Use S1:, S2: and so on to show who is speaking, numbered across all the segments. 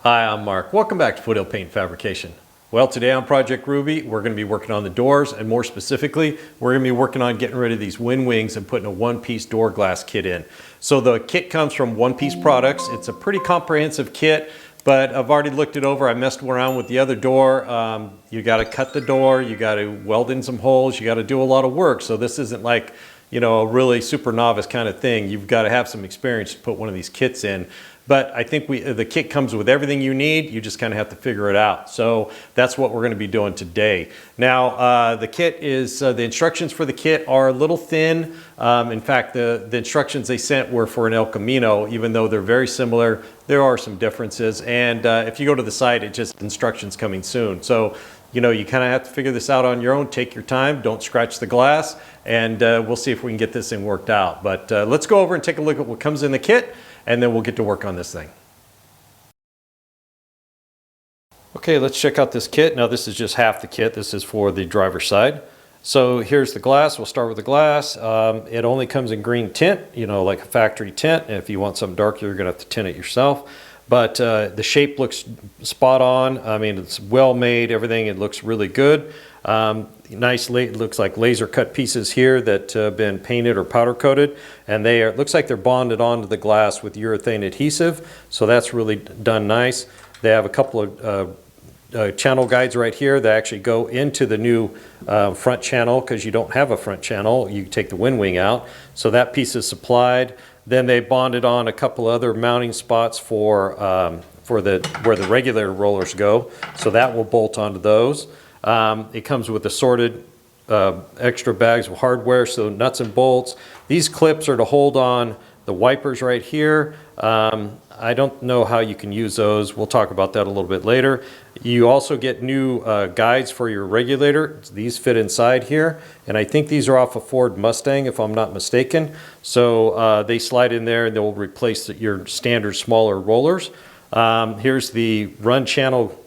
S1: Hi, I'm Mark. Welcome back to Foothill Paint Fabrication. Well, today on Project Ruby, we're going to be working on the doors, and more specifically, we're going to be working on getting rid of these wind wings and putting a one-piece door glass kit in. So the kit comes from One Piece Products. It's a pretty comprehensive kit, but I've already looked it over. I messed around with the other door. You got to cut the door, you got to weld in some holes, you got to do a lot of work. So this isn't like, you know, a really super novice kind of thing. You've got to have some experience to put one of these kits in. But I think the kit comes with everything you need. You just kind of have to figure it out. So that's what we're going to be doing today. Now, the kit is, the instructions for the kit are a little thin. In fact, the instructions they sent were for an El Camino. Even though they're very similar, there are some differences. And if you go to the site, it just instructions coming soon. So, you know, you kind of have to figure this out on your own. Take your time, don't scratch the glass, and we'll see if we can get this thing worked out. But let's go over and take a look at what comes in the kit, and then we'll get to work on this thing. Okay, let's check out this kit. Now this is just half the kit. This is for the driver's side. So here's the glass. We'll start with the glass. It only comes in green tint, you know, like a factory tint. If you want something darker, you're gonna have to tint it yourself. But the shape looks spot on. I mean, it's well made, everything. It looks really good. Nice, it looks like laser cut pieces here that have been painted or powder coated, and they are, it looks like they're bonded onto the glass with urethane adhesive, so that's really done nice. They have a couple of channel guides right here that actually go into the new front channel, because you don't have a front channel. You take the wind wing out, so that piece is supplied. Then they bonded on a couple other mounting spots for where the regulator rollers go, so that will bolt onto those. It comes with assorted extra bags of hardware, so nuts and bolts. These clips are to hold on the wipers right here. I don't know how you can use those. We'll talk about that a little bit later. You also get new guides for your regulator. These fit inside here, and I think these are off a Ford Mustang, if I'm not mistaken. So they slide in there, and they'll replace your standard smaller rollers. Here's the run channel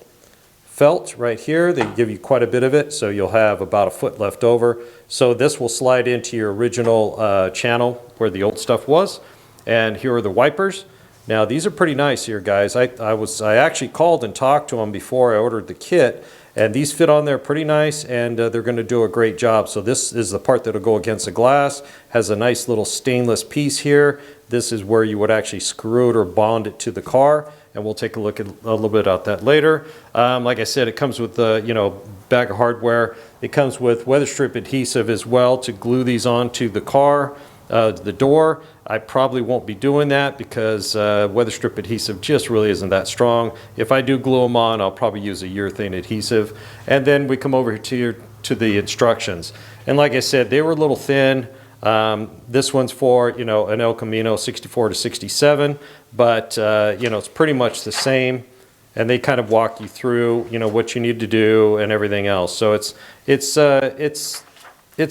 S1: felt right here. They give you quite a bit of it, so you'll have about a foot left over. So this will slide into your original channel where the old stuff was. And here are the wipers. Now these are pretty nice here, guys. I actually called and talked to them before I ordered the kit, and these fit on there pretty nice, and they're going to do a great job. So this is the part that'll go against the glass. Has a nice little stainless piece here. This is where you would actually screw it or bond it to the car, and we'll take a look at a little bit at that later. Like I said, it comes with the bag of hardware. It comes with weather strip adhesive as well to glue these onto the car, the door. I probably won't be doing that because weather strip adhesive just really isn't that strong. If I do glue them on, I'll probably use a urethane adhesive. And then we come over to the instructions. And like I said, they were a little thin. This one's for, an El Camino 64 to 67, but it's pretty much the same, and they kind of walk you through, what you need to do and everything else. So it's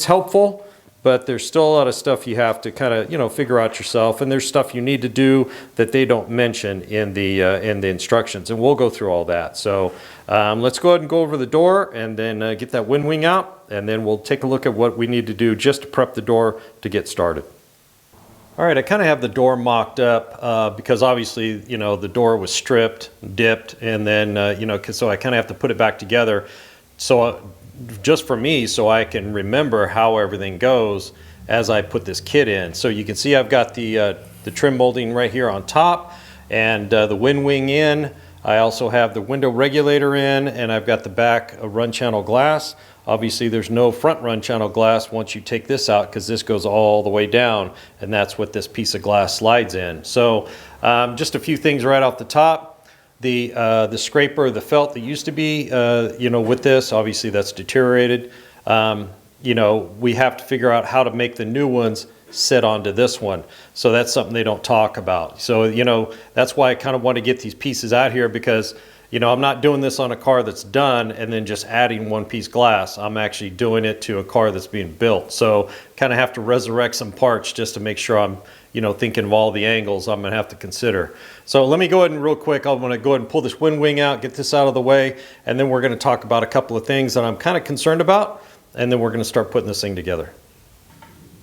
S1: helpful, but there's still a lot of stuff you have to kind of, figure out yourself, and there's stuff you need to do that they don't mention in the instructions, and we'll go through all that. So let's go ahead and go over the door and then get that wind wing out, and then we'll take a look at what we need to do just to prep the door to get started. All right, I kind of have the door mocked up because obviously, the door was stripped, dipped, and then, so I kind of have to put it back together. So just for me, so I can remember how everything goes as I put this kit in. So you can see I've got the trim molding right here on top, and the wind wing in. I also have the window regulator in, and I've got the back run channel glass. Obviously there's no front run channel glass once you take this out, because this goes all the way down, and that's what this piece of glass slides in. So just a few things right off the top. The scraper, the felt that used to be, with this, obviously that's deteriorated. We have to figure out how to make the new ones sit onto this one. So that's something they don't talk about. So, that's why I kind of want to get these pieces out here, because, I'm not doing this on a car that's done and then just adding one piece glass. I'm actually doing it to a car that's being built. So kind of have to resurrect some parts just to make sure I'm, thinking of all the angles I'm gonna have to consider. So let me go ahead and real quick, I'm gonna go ahead and pull this wind wing out, get this out of the way, and then we're gonna talk about a couple of things that I'm kind of concerned about, and then we're gonna start putting this thing together.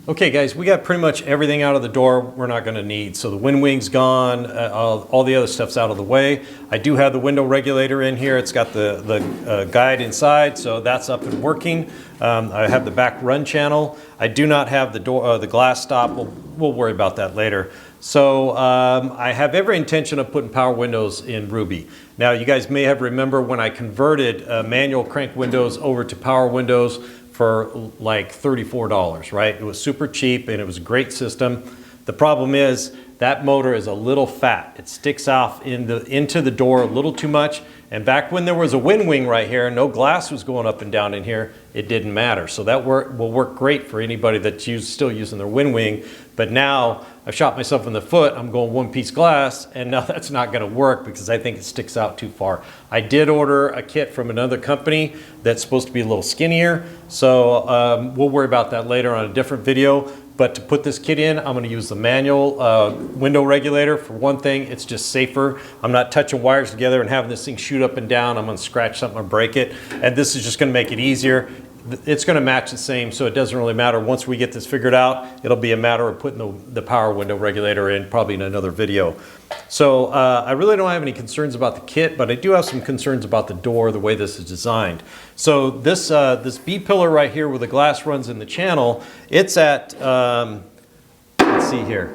S1: Okay guys, we got pretty much everything out of the door we're not going to need. So the wind wing's gone, all the other stuff's out of the way. I do have the window regulator in here. It's got the guide inside, so that's up and working. I have the back run channel. I do not have the door, the glass stop. We'll worry about that later. So I have every intention of putting power windows in Ruby. Now you guys may have remember when I converted manual crank windows over to power windows for like $34, right? It was super cheap and it was a great system. The problem is that motor is a little fat. It sticks off into the door a little too much. And back when there was a wind wing right here, no glass was going up and down in here, it didn't matter. So that will work great for anybody that's still using their wind wing. But now I've shot myself in the foot, I'm going one piece glass, and now that's not gonna work because I think it sticks out too far. I did order a kit from another company that's supposed to be a little skinnier, so we'll worry about that later on a different video. But to put this kit in, I'm gonna use the manual window regulator. For one thing, it's just safer. I'm not touching wires together and having this thing shoot up and down. I'm gonna scratch something or break it. And this is just gonna make it easier. It's gonna match the same, so it doesn't really matter. Once we get this figured out, it'll be a matter of putting the power window regulator in, probably in another video. So I really don't have any concerns about the kit, but I do have some concerns about the door, the way this is designed. So this B-pillar right here where the glass runs in the channel, it's at, let's see here,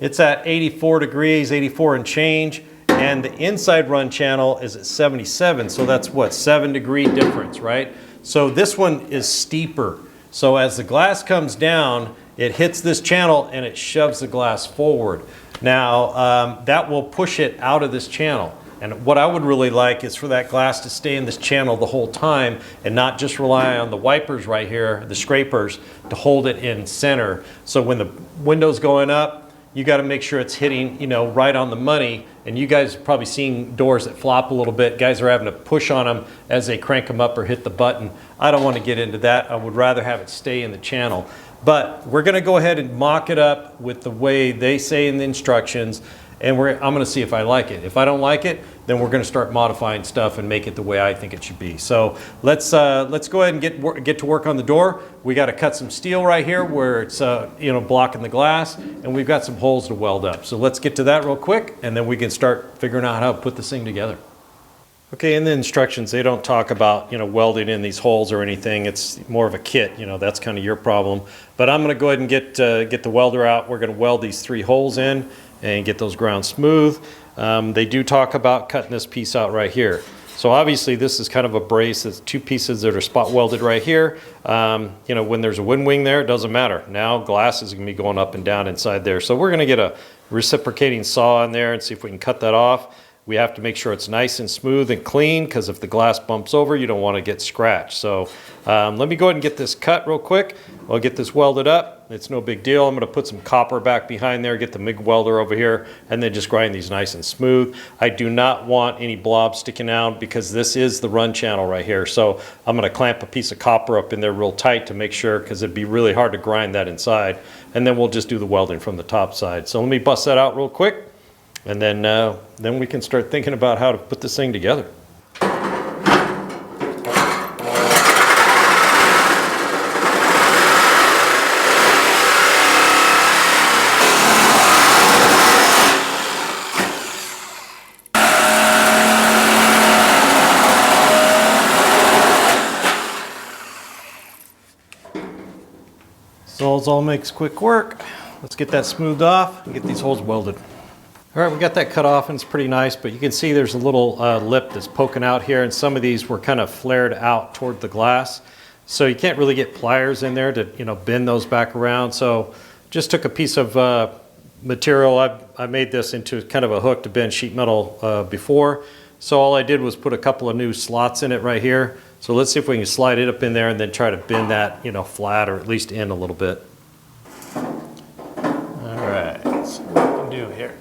S1: it's at 84 degrees, 84 and change, and the inside run channel is at 77, so that's what, 7-degree difference, right? So this one is steeper. So as the glass comes down, it hits this channel and it shoves the glass forward. Now that will push it out of this channel. And what I would really like is for that glass to stay in this channel the whole time and not just rely on the wipers right here, the scrapers, to hold it in center. So when the window's going up, you got to make sure it's hitting, you know, right on the money. And you guys have probably seen doors that flop a little bit. Guys are having to push on them as they crank them up or hit the button. I don't want to get into that. I would rather have it stay in the channel. But we're going to go ahead and mock it up with the way they say in the instructions. And I'm going to see if I like it. If I don't like it, then we're going to start modifying stuff and make it the way I think it should be. So let's go ahead and get to work on the door. We got to cut some steel right here where it's you know, blocking the glass, and we've got some holes to weld up. So let's get to that real quick, and then we can start figuring out how to put this thing together. Okay, in the instructions, they don't talk about, you know, welding in these holes or anything. It's more of a kit, you know, that's kind of your problem. But I'm going to go ahead and get the welder out. We're going to weld these 3 holes in and get those ground smooth. They do talk about cutting this piece out right here. So obviously this is kind of a brace. It's 2 pieces that are spot welded right here. You know, when there's a wind wing there, it doesn't matter. Now glass is going to be going up and down inside there. So we're going to get a reciprocating saw in there and see if we can cut that off. We have to make sure it's nice and smooth and clean, because if the glass bumps over, you don't want to get scratched. So let me go ahead and get this cut real quick. I'll get this welded up. It's no big deal. I'm going to put some copper back behind there, get the MIG welder over here, and then just grind these nice and smooth. I do not want any blobs sticking out because this is the run channel right here. So I'm going to clamp a piece of copper up in there real tight to make sure, because it'd be really hard to grind that inside. And then we'll just do the welding from the top side. So let me bust that out real quick. And then we can start thinking about how to put this thing together. All makes quick work. Let's get that smoothed off and get these holes welded. All right, we got that cut off and it's pretty nice, but you can see there's a little lip that's poking out here, and some of these were kind of flared out toward the glass. So you can't really get pliers in there to, you know, bend those back around. So just took a piece of material. I made this into kind of a hook to bend sheet metal before. So all I did was put a couple of new slots in it right here. So let's see if we can slide it up in there and then try to bend that, you know, flat, or at least in a little bit. All right, let's see what we can do here.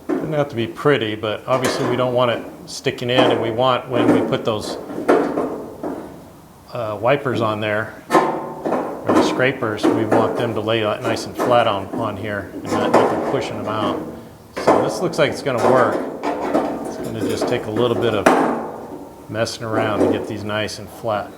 S1: Doesn't have to be pretty, but obviously we don't want it sticking in, and we want, when we put those wipers on there, or the scrapers, we want them to lay nice and flat on here and not nothing pushing them out. So this looks like it's going to work. It's going to just take a little bit of messing around to get these nice and flat.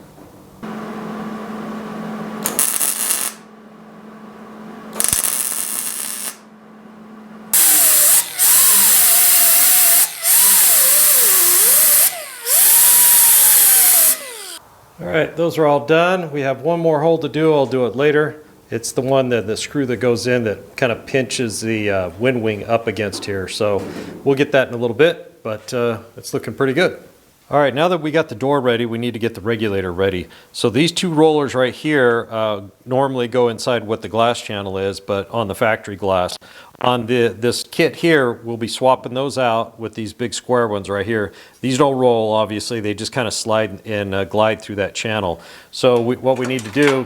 S1: All right, those are all done. We have one more hole to do. I'll do it later. It's the one that the screw that goes in that kind of pinches the wind wing up against here. So we'll get that in a little bit, but it's looking pretty good. All right, now that we got the door ready, we need to get the regulator ready. So these two rollers right here normally go inside what the glass channel is, but on the factory glass. On this kit here, we'll be swapping those out with these big square ones right here. These don't roll, obviously. They just kind of slide and glide through that channel. So what we need to do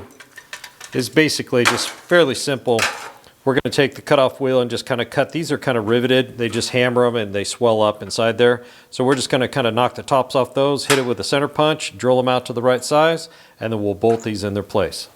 S1: is basically just fairly simple. We're going to take the cutoff wheel and just kind of cut. These are kind of riveted. They just hammer them and they swell up inside there. So we're just going to kind of knock the tops off those, hit it with a center punch, drill them out to the right size, and then we'll bolt these in their place.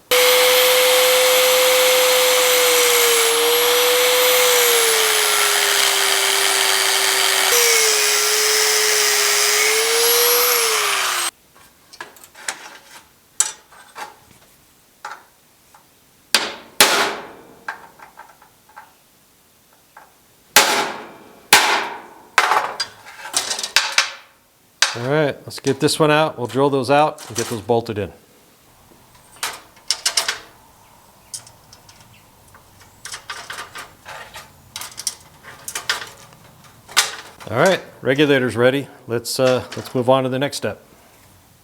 S1: All right, let's get this one out. We'll drill those out and get those bolted in. All right, regulator's ready. Let's move on to the next step.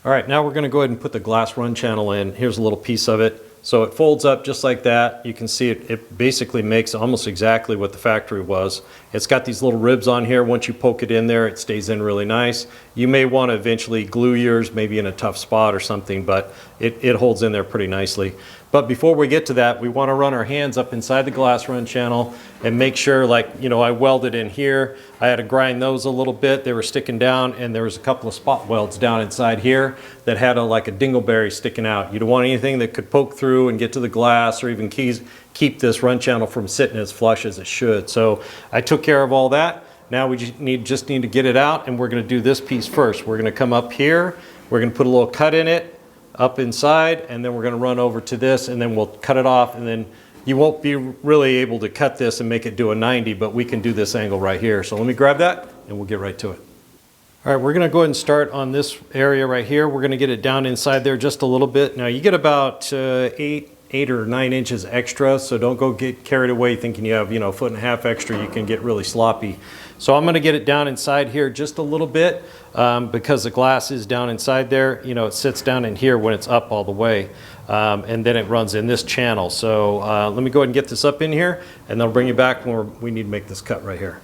S1: All right, now we're going to go ahead and put the glass run channel in. Here's a little piece of it. So it folds up just like that. You can see it basically makes almost exactly what the factory was. It's got these little ribs on here. Once you poke it in there, it stays in really nice. You may want to eventually glue yours, maybe in a tough spot or something, but it holds in there pretty nicely. But before we get to that, we want to run our hands up inside the glass run channel and make sure, like, you know, I welded in here. I had to grind those a little bit. They were sticking down, and there was a couple of spot welds down inside here that had like a dingleberry sticking out. You don't want anything that could poke through and get to the glass or even keep this run channel from sitting as flush as it should. So I took care of all that. Now we just need to get it out, and we're going to do this piece first. We're going to come up here. We're going to put a little cut in it up inside, and then we're going to run over to this, and then we'll cut it off, and then you won't be really able to cut this and make it do a 90, but we can do this angle right here. So let me grab that and we'll get right to it. All right, we're going to go ahead and start on this area right here. We're going to get it down inside there just a little bit. Now you get about 8 or 9 inches extra, so don't go get carried away thinking you have, you know, 1.5 foot extra. You can get really sloppy. So I'm going to get it down inside here just a little bit because the glass is down inside there. You know, it sits down in here when it's up all the way, and then it runs in this channel. So let me go ahead and get this up in here, and I'll bring you back when we need to make this cut right here.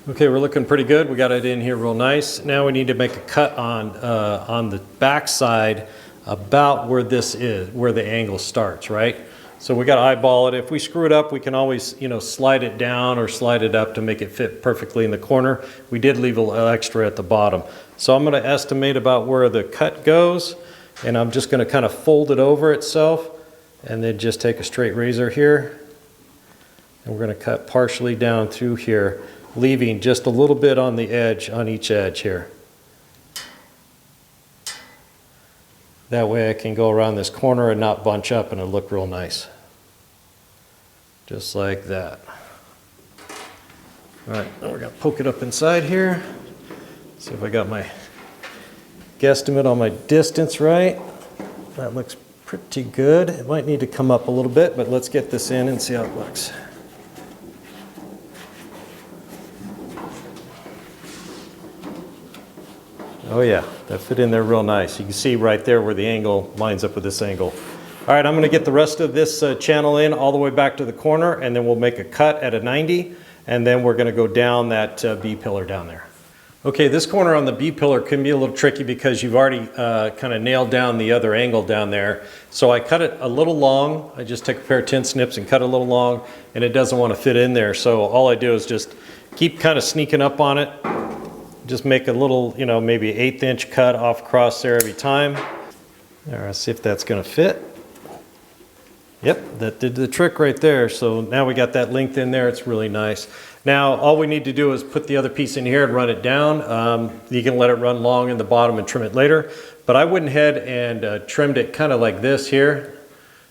S1: Okay, we're looking pretty good. We got it in here real nice. Now we need to make a cut on the back side about where this is, where the angle starts, right? So we got to eyeball it. If we screw it up, we can always, you know, slide it down or slide it up to make it fit perfectly in the corner. We did leave a little extra at the bottom. So I'm going to estimate about where the cut goes, and I'm just going to kind of fold it over itself, and then just take a straight razor here, and we're going to cut partially down through here, leaving just a little bit on the edge, on each edge here. That way I can go around this corner and not bunch up, and it'll look real nice. Just like that. All right, now we're gonna poke it up inside here. See if I got my guesstimate on my distance right. That looks pretty good. It might need to come up a little bit, but let's get this in and see how it looks. Oh yeah, that fit in there real nice. You can see right there where the angle lines up with this angle. All right, I'm going to get the rest of this channel in all the way back to the corner, and then we'll make a cut at a 90, and then we're going to go down that B-pillar down there. Okay, this corner on the B-pillar can be a little tricky because you've already kind of nailed down the other angle down there. So I cut it a little long. I just take a pair of tin snips and cut it a little long, and it doesn't want to fit in there. So all I do is just keep kind of sneaking up on it. Just make a little, you know, maybe 1/8 inch cut off across there every time. All right, let's see if that's going to fit. Yep, that did the trick right there. So now we got that length in there. It's really nice. Now, all we need to do is put the other piece in here and run it down. You can let it run long in the bottom and trim it later. But I went ahead and trimmed it kind of like this here.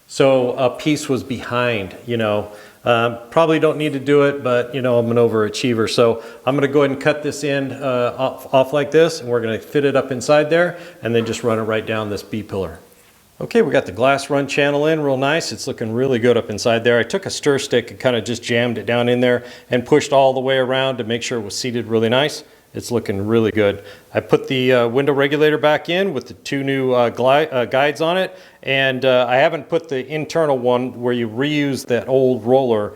S1: So a piece was behind, you know. Probably don't need to do it, but you know, I'm an overachiever. So I'm gonna go ahead and cut this end off like this, and we're gonna fit it up inside there and then just run it right down this B-pillar. Okay, we got the glass run channel in real nice. It's looking really good up inside there. I took a stir stick and kind of just jammed it down in there and pushed all the way around to make sure it was seated really nice. It's looking really good. I put the window regulator back in with the two new guides on it, and I haven't put the internal one where you reuse that old roller.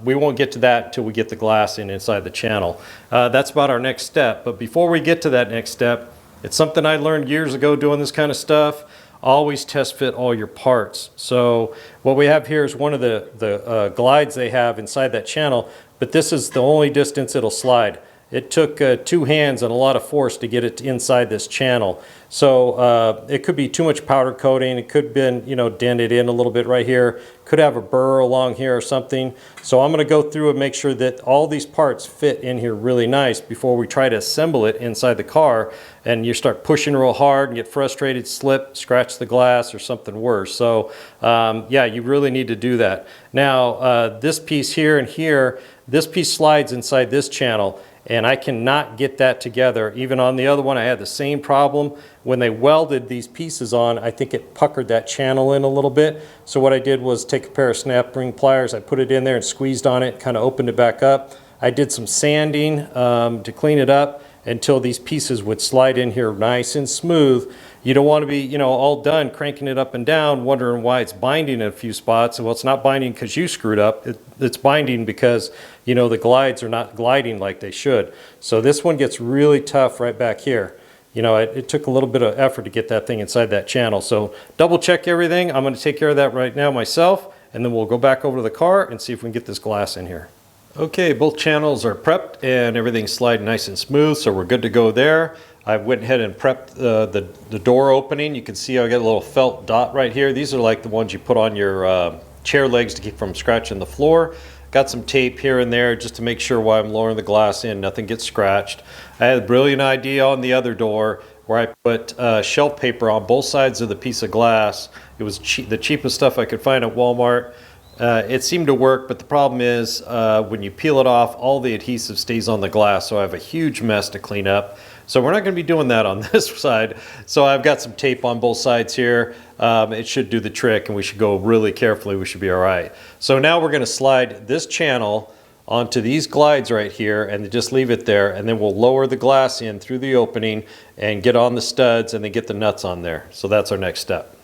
S1: We won't get to that until we get the glass in inside the channel. That's about our next step. But before we get to that next step, it's something I learned years ago doing this kind of stuff. Always test fit all your parts. So what we have here is one of the glides they have inside that channel, but this is the only distance it'll slide. It took two hands and a lot of force to get it inside this channel. So it could be too much powder coating. It could have been, you know, dented in a little bit right here. Could have a burr along here or something. So I'm going to go through and make sure that all these parts fit in here really nice before we try to assemble it inside the car. And you start pushing real hard and get frustrated, slip, scratch the glass or something worse. So yeah, you really need to do that. Now this piece here and here, this piece slides inside this channel, and I cannot get that together. Even on the other one, I had the same problem. When they welded these pieces on, I think it puckered that channel in a little bit. So what I did was take a pair of snap ring pliers, I put it in there and squeezed on it, kind of opened it back up. I did some sanding to clean it up until these pieces would slide in here nice and smooth. You don't want to be, you know, all done cranking it up and down, wondering why it's binding in a few spots. Well, it's not binding because you screwed up. It's binding because, you know, the glides are not gliding like they should. So this one gets really tough right back here. You know, it took a little bit of effort to get that thing inside that channel. So double check everything. I'm going to take care of that right now myself, and then we'll go back over to the car and see if we can get this glass in here. Okay, both channels are prepped and everything's sliding nice and smooth, so we're good to go there. I went ahead and prepped the door opening. You can see I got a little felt dot right here. These are like the ones you put on your chair legs to keep from scratching the floor. Got some tape here and there just to make sure while I'm lowering the glass in, nothing gets scratched. I had a brilliant idea on the other door where I put shelf paper on both sides of the piece of glass. It was the cheapest stuff I could find at Walmart. It seemed to work, but the problem is when you peel it off, all the adhesive stays on the glass, so I have a huge mess to clean up. So we're not going to be doing that on this side. So I've got some tape on both sides here. It should do the trick, and we should go really carefully. We should be all right. So now we're going to slide this channel onto these glides right here and just leave it there, and then we'll lower the glass in through the opening and get on the studs and then get the nuts on there. So that's our next step.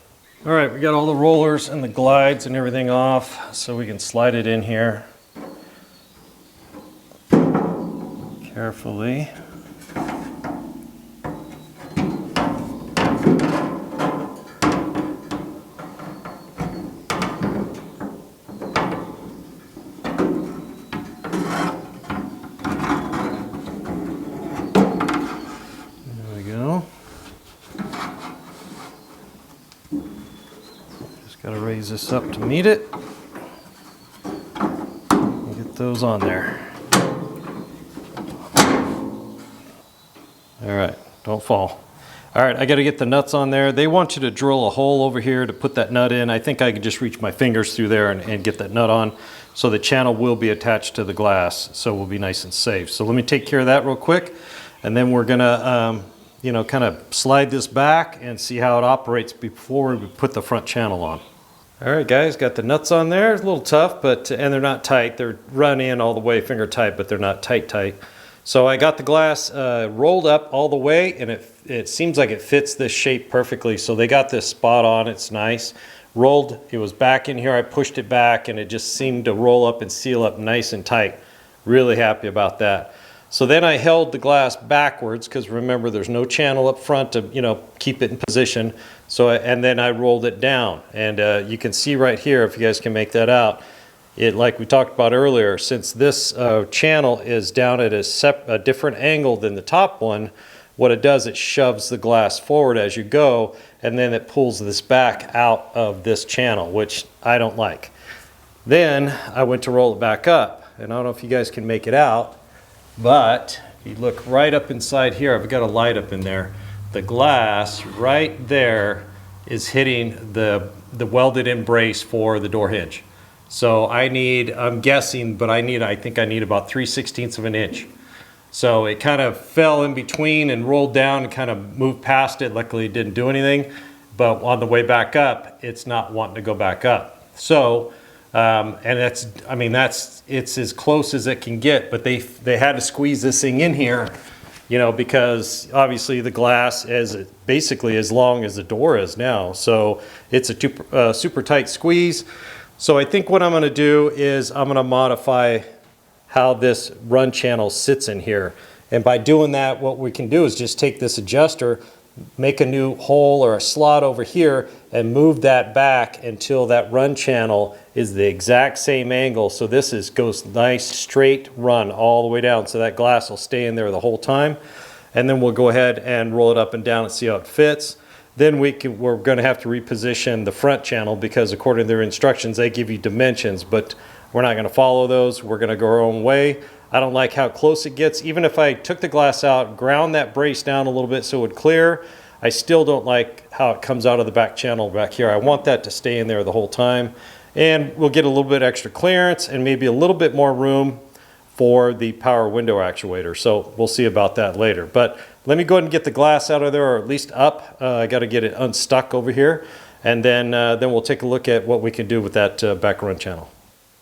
S1: All right, we got all the rollers and the glides and everything off, so we can slide it in here carefully. There we go. Got to raise this up to meet it and get those on there. All right, don't fall. All right, I got to get the nuts on there. They want you to drill a hole over here to put that nut in. I think I could just reach my fingers through there and get that nut on. So the channel will be attached to the glass, so we'll be nice and safe. So let me take care of that real quick, and then we're gonna you know, kind of slide this back and see how it operates before we put the front channel on. All right, guys, got the nuts on there. It's a little tough, and they're not tight. They're run in all the way, finger tight, but they're not tight. So I got the glass rolled up all the way, and it seems like it fits this shape perfectly. So they got this spot on. It's nice. Rolled, it was back in here. I pushed it back, and it just seemed to roll up and seal up nice and tight. Really happy about that. So then I held the glass backwards because remember there's no channel up front to, you know, keep it in position. So and then I rolled it down, and you can see right here, if you guys can make that out, it, like we talked about earlier, since this channel is down at a different angle than the top one, what it does, it shoves the glass forward as you go, and then it pulls this back out of this channel, which I don't like. Then I went to roll it back up, and I don't know if you guys can make it out, but if you look right up inside here, I've got a light up in there. The glass right there is hitting the welded in brace for the door hinge. So I'm guessing, but I think I need about 3/16 of an inch. So it kind of fell in between and rolled down and kind of moved past it. Luckily it didn't do anything, but on the way back up, it's not wanting to go back up. So, and it's as close as it can get, but they had to squeeze this thing in here, you know, because obviously the glass is basically as long as the door is now. So it's a super tight squeeze. So I think what I'm going to do is I'm going to modify how this run channel sits in here. And by doing that, what we can do is just take this adjuster, make a new hole or a slot over here, and move that back until that run channel is the exact same angle. So this goes nice straight run all the way down. So that glass will stay in there the whole time. And then we'll go ahead and roll it up and down and see how it fits. Then we're going to have to reposition the front channel, because according to their instructions, they give you dimensions, but we're not going to follow those. We're going to go our own way. I don't like how close it gets. Even if I took the glass out, ground that brace down a little bit so it would clear, I still don't like how it comes out of the back channel back here. I want that to stay in there the whole time. And we'll get a little bit extra clearance and maybe a little bit more room for the power window actuator. So we'll see about that later. But let me go ahead and get the glass out of there, or at least up. I got to get it unstuck over here. And then we'll take a look at what we can do with that back run channel.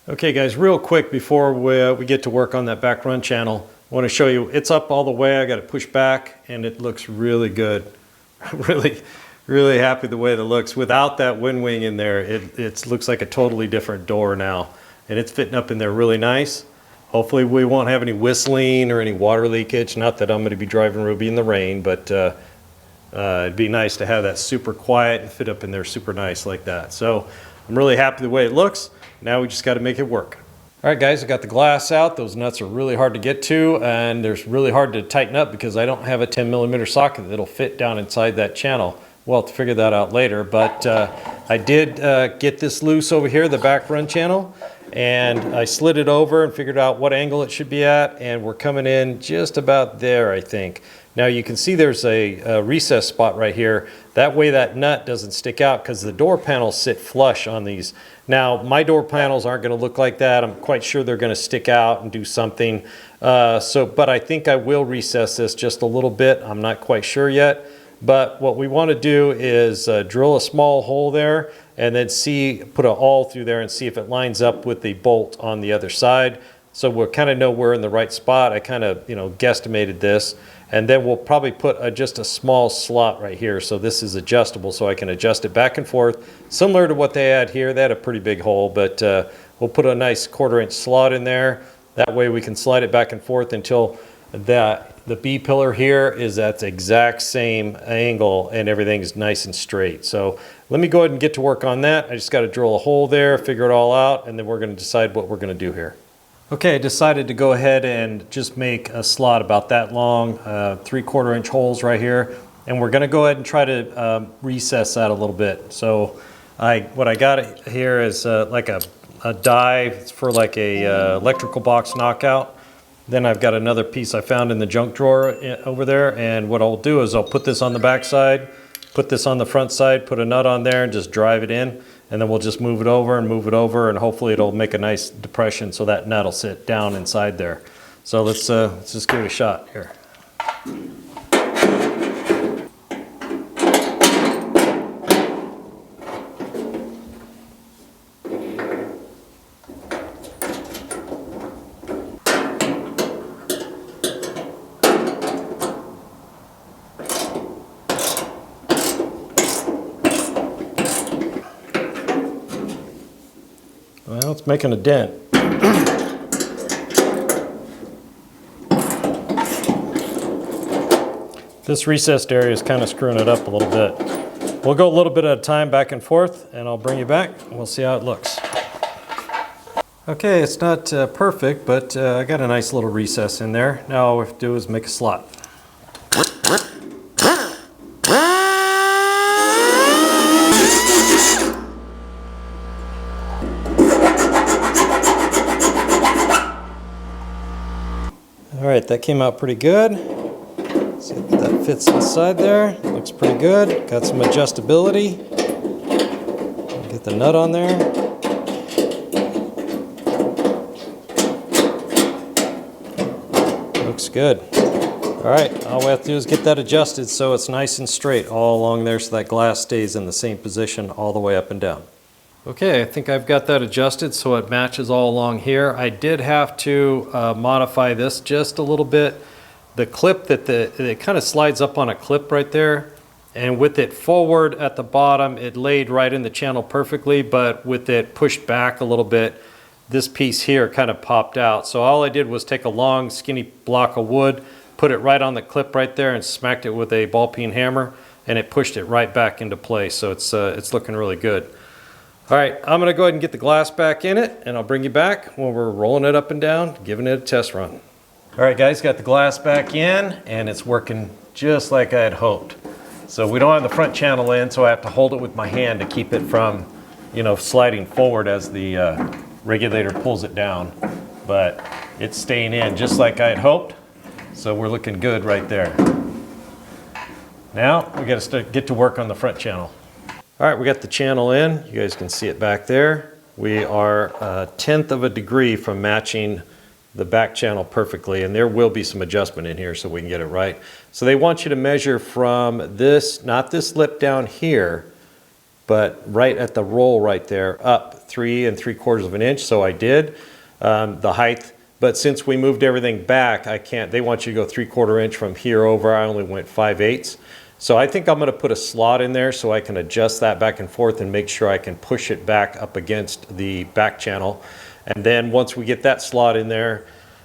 S1: Okay guys, real quick before we get to work on that back run channel, I want to show you it's up all the way. I got it pushed back and it looks really good. really happy the way that looks. Without that wind wing in there, it looks like a totally different door now. And it's fitting up in there really nice. Hopefully we won't have any whistling or any water leakage. Not that I'm going to be driving Ruby in the rain, but it'd be nice to have that super quiet and fit up in there super nice like that. So I'm really happy the way it looks. Now we just got to make it work. All right guys, I got the glass out. Those nuts are really hard to get to, and they're really hard to tighten up because I don't have a 10mm socket that'll fit down inside that channel. We'll have to figure that out later, but I did get this loose over here, the back run channel, and I slid it over and figured out what angle it should be at, and we're coming in just about there, I think. Now you can see there's a recess spot right here. That way that nut doesn't stick out, because the door panels sit flush on these. Now my door panels aren't going to look like that. I'm quite sure they're going to stick out and do something. But I think I will recess this just a little bit. I'm not quite sure yet. But what we want to do is drill a small hole there, and then put an awl through there and see if it lines up with the bolt on the other side. So we'll kind of know we're in the right spot. I kind of, guesstimated this. And then we'll probably put just a small slot right here. So this is adjustable, so I can adjust it back and forth. Similar to what they had here. They had a pretty big hole, but we'll put a nice 1/4-inch slot in there. That way we can slide it back and forth until the B pillar here is at the exact same angle and everything's nice and straight. So let me go ahead and get to work on that. I just got to drill a hole there, figure it all out, and then we're going to decide what we're going to do here. Okay, I decided to go ahead and just make a slot about that long, 3/4-inch holes right here, and we're going to go ahead and try to recess that a little bit. So what I got here is like a die for like a electrical box knockout. Then I've got another piece I found in the junk drawer over there, and what I'll do is I'll put this on the back side, put this on the front side, put a nut on there, and just drive it in. And then we'll just move it over, and hopefully it'll make a nice depression so that nut will sit down inside there. So let's just give it a shot here. Well, it's making a dent. This recessed area is kind of screwing it up a little bit. We'll go a little bit at a time back and forth, and I'll bring you back and we'll see how it looks. Okay, it's not perfect, but I got a nice little recess in there. Now all we have to do is make a slot. that came out pretty good. See if that fits inside there. Looks pretty good. Got some adjustability. Get the nut on there. Looks good. All right, all we have to do is get that adjusted so it's nice and straight all along there so that glass stays in the same position all the way up and down. Okay, I think I've got that adjusted so it matches all along here. I did have to modify this just a little bit. The clip it kind of slides up on a clip right there, and with it forward at the bottom, it laid right in the channel perfectly, but with it pushed back a little bit, this piece here kind of popped out. So all I did was take a long skinny block of wood, put it right on the clip right there and smacked it with a ball peen hammer, and it pushed it right back into place. So it's looking really good. All right, I'm gonna go ahead and get the glass back in it, and I'll bring you back when we're rolling it up and down, giving it a test run. All right guys, got the glass back in and it's working just like I had hoped. So we don't have the front channel in, so I have to hold it with my hand to keep it from, you know, sliding forward as the regulator pulls it down. But it's staying in just like I had hoped. So we're looking good right there. Now we got to get to work on the front channel. All right, we got the channel in. You guys can see it back there. We are 1/10 of a degree from matching the back channel perfectly, and there will be some adjustment in here so we can get it right. So they want you to measure from this, not this lip down here, but right at the roll right there, up 3 3/4 of an inch. So I did the height, but since we moved everything back, I can't. They want you to go 3/4 inch from here over. I only went 5/8. So I think I'm going to put a slot in there so I can adjust that back and forth and make sure I can push it back up against the back channel. And then once we get that slot in there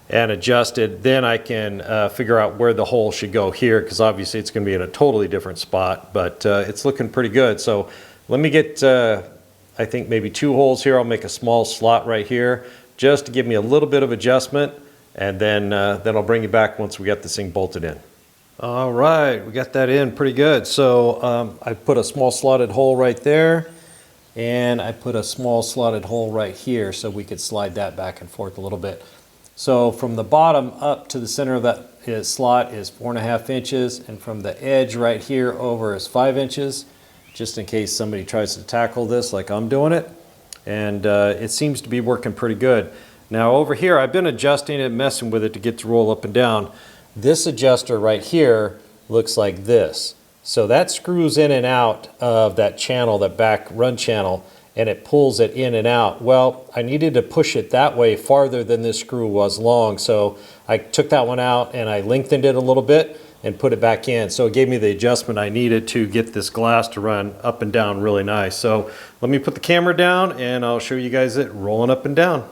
S1: and adjusted, then I can figure out where the hole should go here, because obviously it's going to be in a totally different spot, but it's looking pretty good. So let me get, I think maybe 2 holes here. I'll make a small slot right here just to give me a little bit of adjustment, and then I'll bring you back once we got this thing bolted in. All right, we got that in pretty good. So I put a small slotted hole right there, and I put a small slotted hole right here so we could slide that back and forth a little bit. So from the bottom up to the center of that slot is 4.5 inches, and from the edge right here over is 5 inches, just in case somebody tries to tackle this like I'm doing it. And it seems to be working pretty good. Now over here, I've been adjusting it, messing with it to get to roll up and down. This adjuster right here looks like this. So that screws in and out of that channel, that back run channel, and it pulls it in and out. Well, I needed to push it that way farther than this screw was long, so I took that one out and I lengthened it a little bit and put it back in. So it gave me the adjustment I needed to get this glass to run up and down really nice. So let me put the camera down and I'll show you guys it rolling up and down.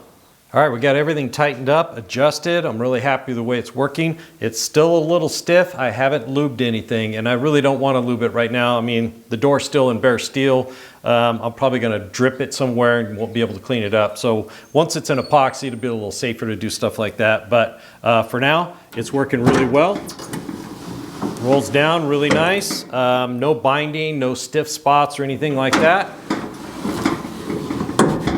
S1: All right, we got everything tightened up, adjusted. I'm really happy with the way it's working. It's still a little stiff. I haven't lubed anything, and I really don't want to lube it right now. I mean, the door's still in bare steel. I'm probably going to drip it somewhere and won't be able to clean it up. So once it's in epoxy, it'll be a little safer to do stuff like that. But for now, it's working really well. Rolls down really nice. No binding, no stiff spots or anything like that.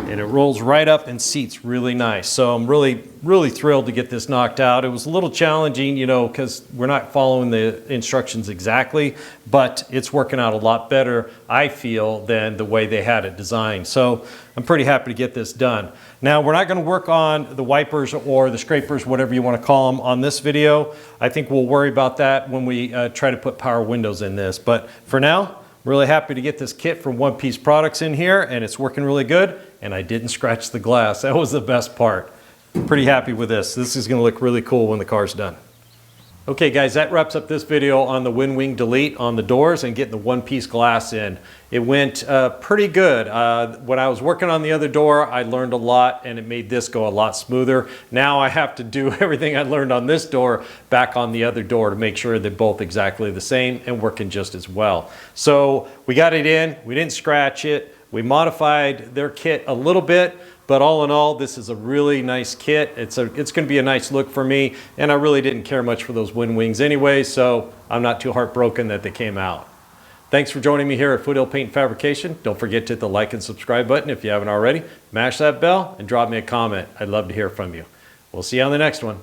S1: And it rolls right up and seats really nice. So I'm really thrilled to get this knocked out. It was a little challenging, you know, because we're not following the instructions exactly, but it's working out a lot better, I feel, than the way they had it designed. So I'm pretty happy to get this done. Now, we're not going to work on the wipers or the scrapers, whatever you want to call them, on this video. I think we'll worry about that when we try to put power windows in this. But for now, really happy to get this kit from One Piece Products in here, and it's working really good, and I didn't scratch the glass. That was the best part. Pretty happy with this. This is going to look really cool when the car's done. Okay guys, that wraps up this video on the Wind Wing Delete on the doors and getting the one-piece glass in. It went pretty good. When I was working on the other door, I learned a lot and it made this go a lot smoother. Now I have to do everything I learned on this door back on the other door to make sure they're both exactly the same and working just as well. So we got it in, we didn't scratch it, we modified their kit a little bit, but all in all, this is a really nice kit. It's going to be a nice look for me, and I really didn't care much for those wind wings anyway, so I'm not too heartbroken that they came out. Thanks for joining me here at Foothill Paint Fabrication. Don't forget to hit the like and subscribe button if you haven't already. Mash that bell and drop me a comment. I'd love to hear from you. We'll see you on the next one.